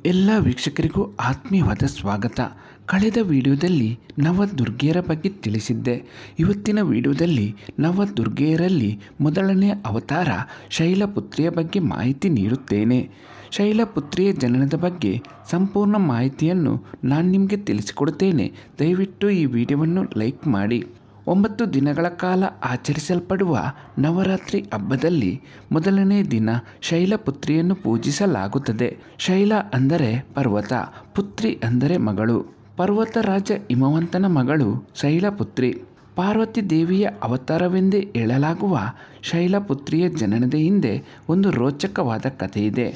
ಎಲ್ಲ ವೀಕ್ಷಕರಿಗೂ ಆತ್ಮೀಯವಾದ ಸ್ವಾಗತ. ಕಳೆದ ವಿಡಿಯೋದಲ್ಲಿ ನವದುರ್ಗೆಯರ ಬಗ್ಗೆ ತಿಳಿಸಿದ್ದೆ. ಇವತ್ತಿನ ವಿಡಿಯೋದಲ್ಲಿ ನವದುರ್ಗೆಯರಲ್ಲಿ ಮೊದಲನೇ ಅವತಾರ ಶೈಲಪುತ್ರಿಯ ಬಗ್ಗೆ ಮಾಹಿತಿ ನೀಡುತ್ತೇನೆ. ಶೈಲಪುತ್ರಿಯ ಜನನದ ಬಗ್ಗೆ ಸಂಪೂರ್ಣ ಮಾಹಿತಿಯನ್ನು ನಾನು ನಿಮಗೆ ತಿಳಿಸಿಕೊಡುತ್ತೇನೆ. ದಯವಿಟ್ಟು ಈ ವಿಡಿಯೋವನ್ನು ಲೈಕ್ ಮಾಡಿ. 9 ದಿನಗಳ ಕಾಲ ಆಚರಿಸಲ್ಪಡುವ ನವರಾತ್ರಿ ಹಬ್ಬದಲ್ಲಿ ಮೊದಲನೇ ದಿನ ಶೈಲಪುತ್ರಿಯನ್ನು ಪೂಜಿಸಲಾಗುತ್ತದೆ. ಶೈಲ ಅಂದರೆ ಪರ್ವತ, ಪುತ್ರಿ ಅಂದರೆ ಮಗಳು. ಪರ್ವತರಾಜ ಹಿಮವಂತನ ಮಗಳು ಶೈಲಪುತ್ರಿ. ಪಾರ್ವತಿ ದೇವಿಯ ಅವತಾರವೆಂದೇ ಹೇಳಲಾಗುವ ಶೈಲಪುತ್ರಿಯ ಜನನದ ಹಿಂದೆ ಒಂದು ರೋಚಕವಾದ ಕಥೆಯಿದೆ.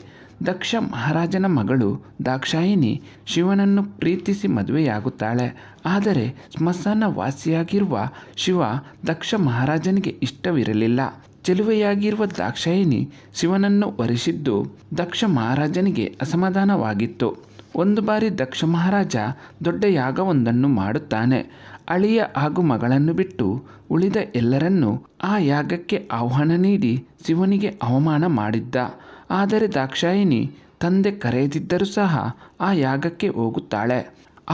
ದಕ್ಷ ಮಹಾರಾಜನ ಮಗಳು ದಾಕ್ಷಾಯಿಣಿ ಶಿವನನ್ನು ಪ್ರೀತಿಸಿ ಮದುವೆಯಾಗುತ್ತಾಳೆ. ಆದರೆ ಸ್ಮಶಾನ ವಾಸಿಯಾಗಿರುವ ಶಿವ ದಕ್ಷ ಮಹಾರಾಜನಿಗೆ ಇಷ್ಟವಿರಲಿಲ್ಲ. ಚೆಲುವೆಯಾಗಿರುವ ದಾಕ್ಷಾಯಿಣಿ ಶಿವನನ್ನು ವರಿಸಿದ್ದು ದಕ್ಷ ಮಹಾರಾಜನಿಗೆ ಅಸಮಾಧಾನವಾಗಿತ್ತು. ಒಂದು ಬಾರಿ ದಕ್ಷ ಮಹಾರಾಜ ದೊಡ್ಡ ಯಾಗವೊಂದನ್ನು ಮಾಡುತ್ತಾನೆ. ಅಳಿಯ ಹಾಗೂ ಮಗಳನ್ನು ಬಿಟ್ಟು ಉಳಿದ ಎಲ್ಲರನ್ನೂ ಆ ಯಾಗಕ್ಕೆ ಆಹ್ವಾನ ನೀಡಿ ಶಿವನಿಗೆ ಅವಮಾನ ಮಾಡಿದ್ದ. ಆದರೆ ದಾಕ್ಷಾಯಿಣಿ ತಂದೆ ಕರೆಯದಿದ್ದರೂ ಸಹ ಆ ಯಾಗಕ್ಕೆ ಹೋಗುತ್ತಾಳೆ.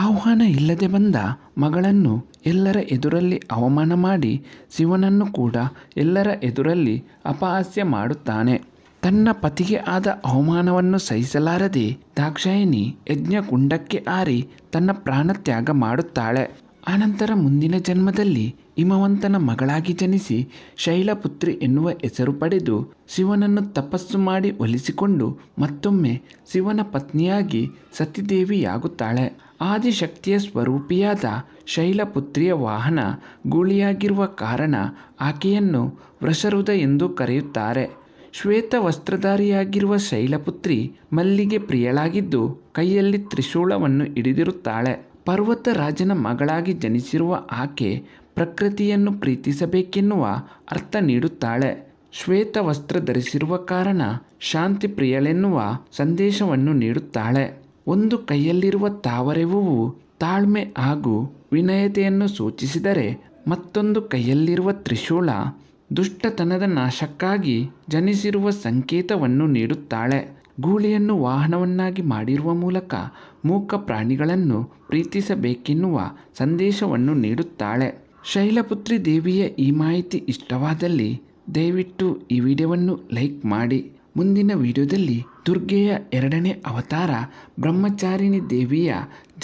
ಆಹ್ವಾನ ಇಲ್ಲದೆ ಬಂದ ಮಗಳನ್ನು ಎಲ್ಲರ ಎದುರಲ್ಲಿ ಅವಮಾನ ಮಾಡಿ ಶಿವನನ್ನು ಕೂಡ ಎಲ್ಲರ ಎದುರಲ್ಲಿ ಅಪಹಾಸ್ಯ ಮಾಡುತ್ತಾನೆ. ತನ್ನ ಪತಿಗೆ ಆದ ಅವಮಾನವನ್ನು ಸಹಿಸಲಾರದೆ ದಾಕ್ಷಾಯಿಣಿ ಯಜ್ಞಕುಂಡಕ್ಕೆ ಹಾರಿ ತನ್ನ ಪ್ರಾಣ ತ್ಯಾಗ ಮಾಡುತ್ತಾಳೆ. ಅನಂತರ ಮುಂದಿನ ಜನ್ಮದಲ್ಲಿ ಹಿಮವಂತನ ಮಗಳಾಗಿ ಜನಿಸಿ ಶೈಲಪುತ್ರಿ ಎನ್ನುವ ಹೆಸರು ಪಡೆದು ಶಿವನನ್ನು ತಪಸ್ಸು ಮಾಡಿ ಒಲಿಸಿಕೊಂಡು ಮತ್ತೊಮ್ಮೆ ಶಿವನ ಪತ್ನಿಯಾಗಿ ಸತಿದೇವಿಯಾಗುತ್ತಾಳೆ. ಆದಿಶಕ್ತಿಯ ಸ್ವರೂಪಿಯಾದ ಶೈಲಪುತ್ರಿಯ ವಾಹನ ಗೂಳಿಯಾಗಿರುವ ಕಾರಣ ಆಕೆಯನ್ನು ವೃಷರುಧ ಎಂದು ಕರೆಯುತ್ತಾರೆ. ಶ್ವೇತ ವಸ್ತ್ರಧಾರಿಯಾಗಿರುವ ಶೈಲಪುತ್ರಿ ಮಲ್ಲಿಗೆ ಪ್ರಿಯಳಾಗಿದ್ದು ಕೈಯಲ್ಲಿ ತ್ರಿಶೂಲವನ್ನು ಹಿಡಿದಿರುತ್ತಾಳೆ. ಪರ್ವತರಾಜನ ಮಗಳಾಗಿ ಜನಿಸಿರುವ ಆಕೆ ಪ್ರಕೃತಿಯನ್ನು ಪ್ರೀತಿಸಬೇಕೆನ್ನುವ ಅರ್ಥ ನೀಡುತ್ತಾಳೆ. ಶ್ವೇತ ವಸ್ತ್ರ ಧರಿಸಿರುವ ಕಾರಣ ಶಾಂತಿ ಪ್ರಿಯಳೆನ್ನುವ ಸಂದೇಶವನ್ನು ನೀಡುತ್ತಾಳೆ. ಒಂದು ಕೈಯಲ್ಲಿರುವ ತಾವರೆ ಹೂವು ತಾಳ್ಮೆ ಹಾಗೂ ವಿನಯತೆಯನ್ನು ಸೂಚಿಸಿದರೆ ಮತ್ತೊಂದು ಕೈಯಲ್ಲಿರುವ ತ್ರಿಶೂಲ ದುಷ್ಟತನದ ನಾಶಕ್ಕಾಗಿ ಜನಿಸಿರುವ ಸಂಕೇತವನ್ನು ನೀಡುತ್ತಾಳೆ. ಗೂಳಿಯನ್ನು ವಾಹನವನ್ನಾಗಿ ಮಾಡಿರುವ ಮೂಲಕ ಮೂಕ ಪ್ರಾಣಿಗಳನ್ನು ಪ್ರೀತಿಸಬೇಕೆನ್ನುವ ಸಂದೇಶವನ್ನು ನೀಡುತ್ತಾಳೆ. ಶೈಲಪುತ್ರಿ ದೇವಿಯ ಈ ಮಾಹಿತಿ ಇಷ್ಟವಾದಲ್ಲಿ ದಯವಿಟ್ಟು ಈ ವಿಡಿಯೋವನ್ನು ಲೈಕ್ ಮಾಡಿ. ಮುಂದಿನ ವಿಡಿಯೋದಲ್ಲಿ ದುರ್ಗೆಯ ಎರಡನೇ ಅವತಾರ ಬ್ರಹ್ಮಚಾರಿಣಿ ದೇವಿಯ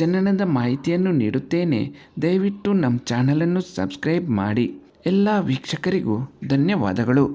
ಜನನದ ಮಾಹಿತಿಯನ್ನು ನೀಡುತ್ತೇನೆ. ದಯವಿಟ್ಟು ನಮ್ಮ ಚಾನಲನ್ನು ಸಬ್ಸ್ಕ್ರೈಬ್ ಮಾಡಿ. ಎಲ್ಲ ವೀಕ್ಷಕರಿಗೂ ಧನ್ಯವಾದಗಳು.